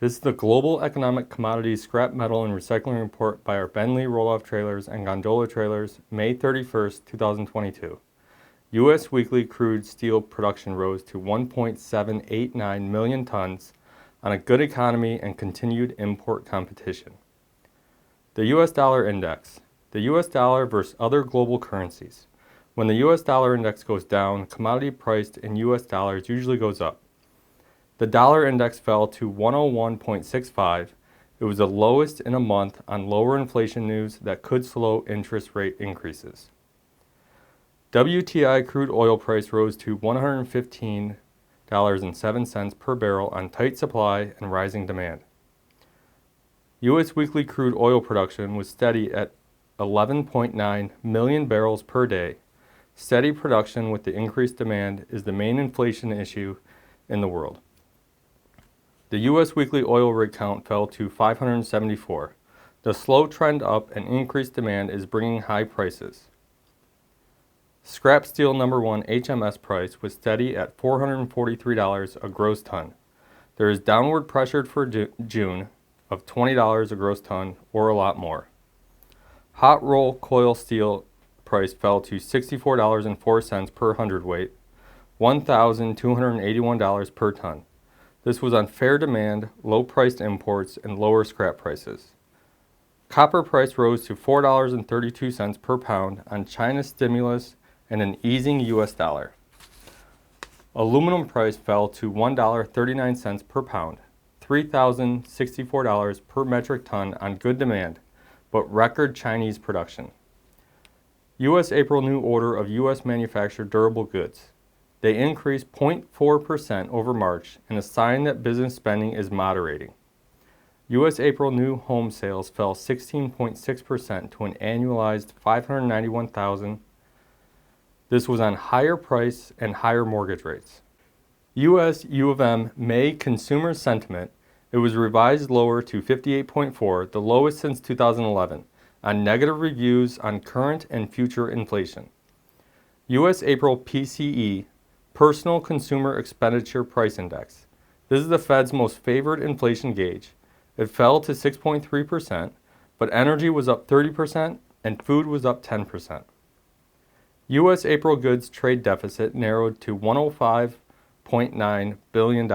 This is the Global Economic Commodities Scrap Metal and Recycling Report by our Ben Lee roll-off trailers and gondola trailers, May 31st, 2022. U.S. weekly crude steel production rose to 1.789 million tons on a good economy and continued import competition. The U.S. dollar index. The U.S. dollar versus other global currencies. When the U.S. dollar index goes down, commodity priced in U.S. dollars usually goes up. The dollar index fell to 101.65. It was the lowest in a month on lower inflation news that could slow interest rate increases. WTI crude oil price rose to $115.07 per barrel on tight supply and rising demand. U.S. weekly crude oil production was steady at 11.9 million barrels per day. Steady production with the increased demand is the main inflation issue in the world. The U.S. weekly oil rig count fell to 574. The slow trend up and increased demand is bringing high prices. Scrap steel number 1 HMS price was steady at $443 a gross ton. There is downward pressure for June of $20 a gross ton or a lot more. Hot roll coil steel price fell to $64.04 per hundredweight, $1,281 per ton. This was on fair demand, low-priced imports, and lower scrap prices. Copper price rose to $4.32 per pound on China's stimulus and an easing U.S. dollar. Aluminum price fell to $1.39 per pound, $3,064 per metric ton on good demand, but record Chinese production. U.S. April new order of U.S. manufactured durable goods. They increased 0.4% over March, and a sign that business spending is moderating. U.S. April new home sales fell 16.6% to an annualized 591,000. This was on higher price and higher mortgage rates. U.S. U of M May consumer sentiment, it was revised lower to 58.4, the lowest since 2011, on negative reviews on current and future inflation. U.S. April PCE, Personal Consumer Expenditure Price Index. This is the Fed's most favored inflation gauge. It fell to 6.3%, but energy was up 30% and food was up 10%. U.S. April goods trade deficit narrowed to $105.9 billion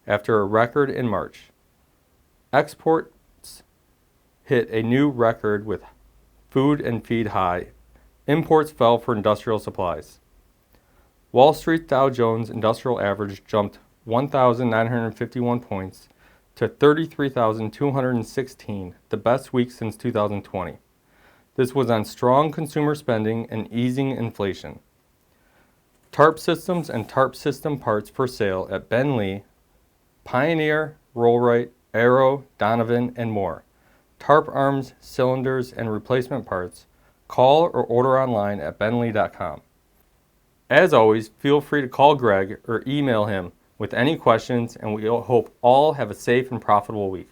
after a record in March. Exports hit a new record with food and feed high. Imports fell for industrial supplies. Wall Street Dow Jones Industrial Average jumped 1,951 points to 33,216, the best week since 2020. This was on strong consumer spending and easing inflation. Tarp systems and tarp system parts for sale at Ben Lee, Pioneer, Rollright, Arrow, Donovan, and more. Tarp arms, cylinders, and replacement parts. Call or order online at benlee.com. As always, feel free to call Greg or email him with any questions, and we hope all have a safe and profitable week.